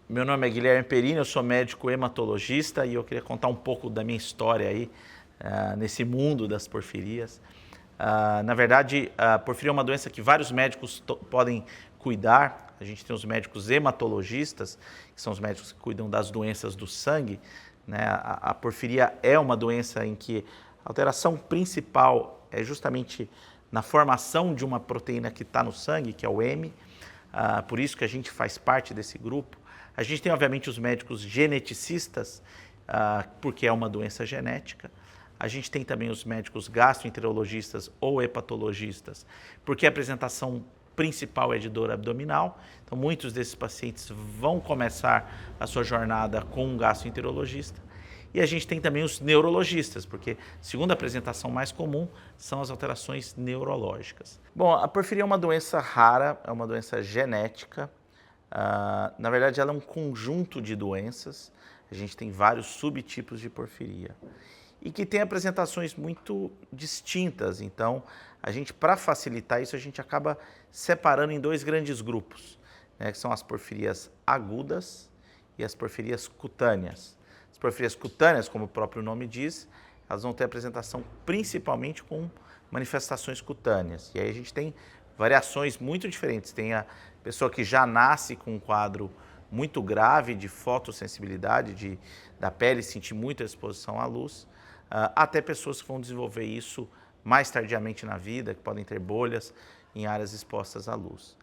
Meu nome é Guilherme Perini, eu sou médico hematologista e eu queria contar um pouco da minha história aí nesse mundo das porfirias. Na verdade, a porfiria é uma doença que vários médicos podem cuidar. A gente tem os médicos hematologistas, que são os médicos que cuidam das doenças do sangue, né? A porfiria é uma doença em que a alteração principal é justamente na formação de uma proteína que está no sangue, que é o M. Por isso que a gente faz parte desse grupo. A gente tem, obviamente, os médicos geneticistas, porque é uma doença genética. A gente tem também os médicos gastroenterologistas ou hepatologistas, porque a apresentação principal é de dor abdominal. Então, muitos desses pacientes vão começar a sua jornada com um gastroenterologista. E a gente tem também os neurologistas, porque a segunda apresentação mais comum são as alterações neurológicas. Bom, a porfiria é uma doença rara, é uma doença genética. Na verdade, ela é um conjunto de doenças. A gente tem vários subtipos de porfiria e que tem apresentações muito distintas. Então, a gente, para facilitar isso, a gente acaba separando em dois grandes grupos, né, que são as porfirias agudas e as porfirias cutâneas. As porfirias cutâneas, como o próprio nome diz, elas vão ter apresentação principalmente com manifestações cutâneas. E aí a gente tem variações muito diferentes. Tem a pessoa que já nasce com um quadro muito grave de fotossensibilidade, da pele sentir muita exposição à luz, até pessoas que vão desenvolver isso mais tardiamente na vida, que podem ter bolhas em áreas expostas à luz.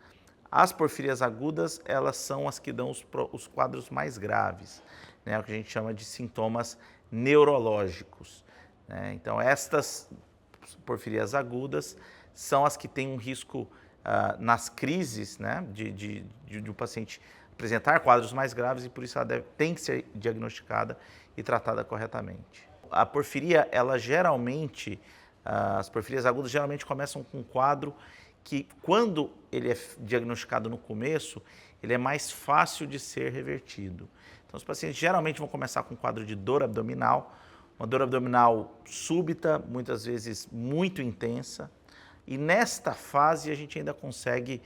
As porfirias agudas, elas são as que dão os quadros mais graves, né, o que a gente chama de sintomas neurológicos, né? Então, estas porfirias agudas são as que têm um risco nas crises, né, de um paciente apresentar quadros mais graves, e por isso ela tem que ser diagnosticada e tratada corretamente. A porfiria, ela geralmente, as porfirias agudas geralmente começam com um quadro que, quando ele é diagnosticado no começo, ele é mais fácil de ser revertido. Então, os pacientes geralmente vão começar com um quadro de dor abdominal, uma dor abdominal súbita, muitas vezes muito intensa, e nesta fase a gente ainda consegue,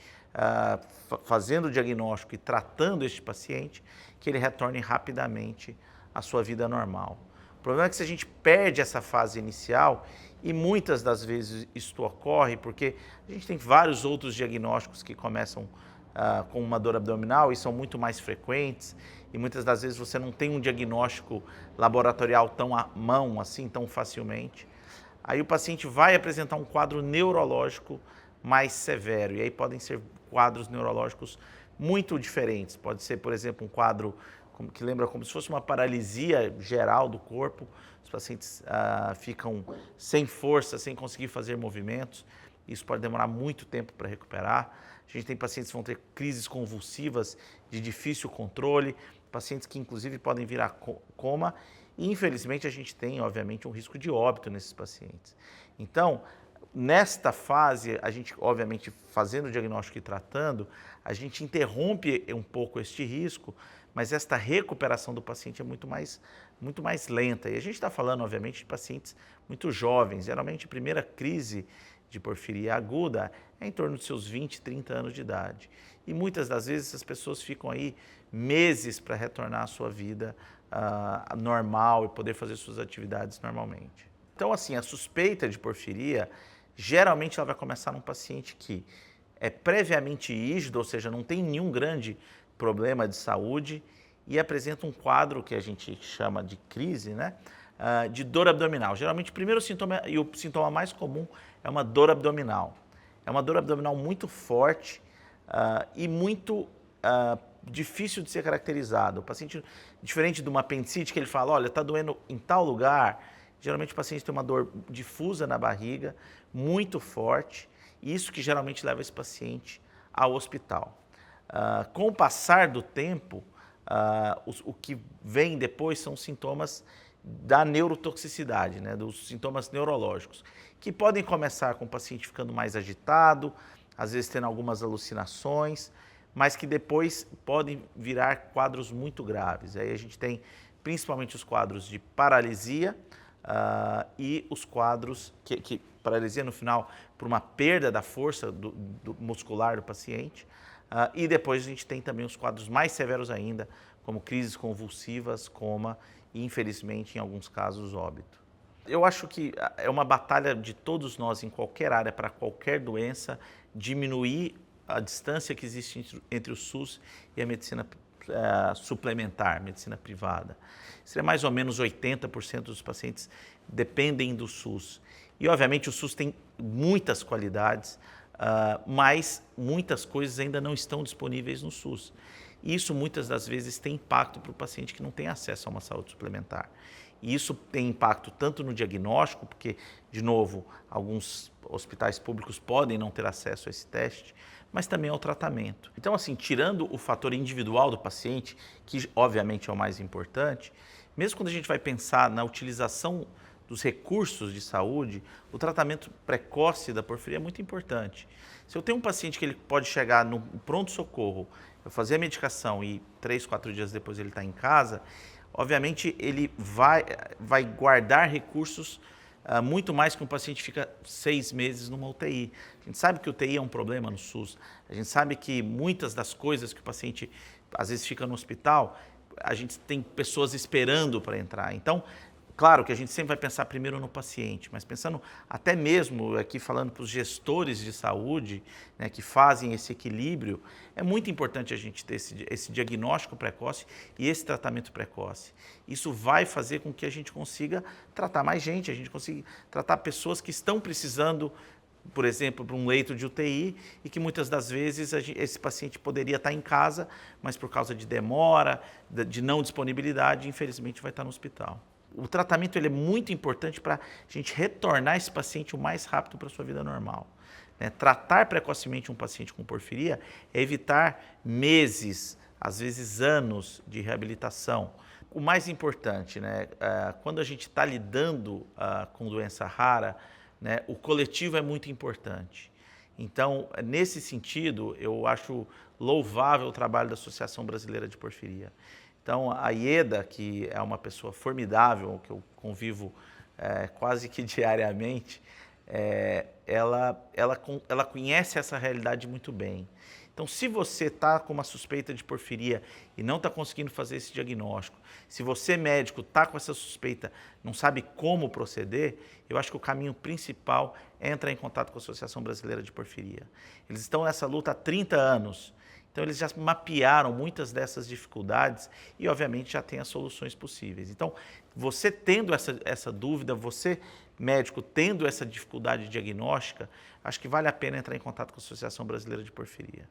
fazendo o diagnóstico e tratando este paciente, que ele retorne rapidamente à sua vida normal. O problema é que se a gente perde essa fase inicial, e muitas das vezes isto ocorre porque a gente tem vários outros diagnósticos que começam com uma dor abdominal e são muito mais frequentes, e muitas das vezes você não tem um diagnóstico laboratorial tão à mão assim, tão facilmente. Aí o paciente vai apresentar um quadro neurológico mais severo, e aí podem ser quadros neurológicos muito diferentes. Pode ser, por exemplo, um quadro que lembra como se fosse uma paralisia geral do corpo. Os pacientes ficam sem força, sem conseguir fazer movimentos. Isso pode demorar muito tempo para recuperar. A gente tem pacientes que vão ter crises convulsivas de difícil controle, pacientes que inclusive podem virar coma. E, infelizmente, a gente tem, obviamente, um risco de óbito nesses pacientes. Então, nesta fase, a gente, obviamente, fazendo o diagnóstico e tratando, a gente interrompe um pouco este risco, mas esta recuperação do paciente é muito mais lenta. E a gente está falando, obviamente, de pacientes muito jovens. Geralmente, a primeira crise de porfiria aguda é em torno dos seus 20, 30 anos de idade. E muitas das vezes essas pessoas ficam aí meses para retornar à sua vida normal e poder fazer suas atividades normalmente. Então, assim, a suspeita de porfiria, geralmente ela vai começar num paciente que é previamente rígido, ou seja, não tem nenhum grande problema de saúde e apresenta um quadro que a gente chama de crise, né, de dor abdominal. Geralmente, o primeiro sintoma e o sintoma mais comum é uma dor abdominal. É uma dor abdominal muito forte e muito difícil de ser caracterizado. O paciente, diferente de uma apendicite, que ele fala, olha, está doendo em tal lugar, geralmente o paciente tem uma dor difusa na barriga, muito forte, e isso que geralmente leva esse paciente ao hospital. Com o passar do tempo, o que vem depois são sintomas da neurotoxicidade, né, dos sintomas neurológicos, que podem começar com o paciente ficando mais agitado, às vezes tendo algumas alucinações, mas que depois podem virar quadros muito graves. Aí a gente tem principalmente os quadros de paralisia e os quadros que paralisia no final por uma perda da força muscular do paciente, E depois a gente tem também os quadros mais severos ainda, como crises convulsivas, coma e, infelizmente, em alguns casos, óbito. Eu acho que é uma batalha de todos nós, em qualquer área, para qualquer doença, diminuir a distância que existe entre o SUS e a medicina suplementar, medicina privada. Seria mais ou menos 80% dos pacientes dependem do SUS. E, obviamente, o SUS tem muitas qualidades, mas muitas coisas ainda não estão disponíveis no SUS. E isso, muitas das vezes, tem impacto para o paciente que não tem acesso a uma saúde suplementar. E isso tem impacto tanto no diagnóstico, porque, de novo, alguns hospitais públicos podem não ter acesso a esse teste, mas também ao tratamento. Então, assim, tirando o fator individual do paciente, que obviamente é o mais importante, mesmo quando a gente vai pensar na utilização dos recursos de saúde, o tratamento precoce da porfiria é muito importante. Se eu tenho um paciente que ele pode chegar no pronto-socorro, eu fazer a medicação e 3, 4 dias depois ele está em casa, obviamente ele vai guardar recursos muito mais que um paciente fica 6 meses numa UTI. A gente sabe que UTI é um problema no SUS, a gente sabe que muitas das coisas que o paciente às vezes fica no hospital, a gente tem pessoas esperando para entrar. Então, claro que a gente sempre vai pensar primeiro no paciente, mas pensando até mesmo aqui falando para os gestores de saúde, né, que fazem esse equilíbrio, é muito importante a gente ter esse diagnóstico precoce e esse tratamento precoce. Isso vai fazer com que a gente consiga tratar mais gente, a gente consiga tratar pessoas que estão precisando, por exemplo, para um leito de UTI e que muitas das vezes esse paciente poderia estar em casa, mas por causa de demora, de não disponibilidade, infelizmente vai estar no hospital. O tratamento ele é muito importante para a gente retornar esse paciente o mais rápido para a sua vida normal. Tratar precocemente um paciente com porfiria é evitar meses, às vezes anos de reabilitação. O mais importante, quando a gente está lidando com doença rara, o coletivo é muito importante. Então, nesse sentido, eu acho louvável o trabalho da Associação Brasileira de Porfiria. Então, a Ieda, que é uma pessoa formidável, que eu convivo quase que diariamente, ela conhece essa realidade muito bem. Então, se você está com uma suspeita de porfiria e não está conseguindo fazer esse diagnóstico, se você, médico, está com essa suspeita, não sabe como proceder, eu acho que o caminho principal é entrar em contato com a Associação Brasileira de Porfiria. Eles estão nessa luta há 30 anos. Então, eles já mapearam muitas dessas dificuldades e, obviamente, já têm as soluções possíveis. Então, você tendo essa dúvida, você, médico, tendo essa dificuldade diagnóstica, acho que vale a pena entrar em contato com a Associação Brasileira de Porfiria.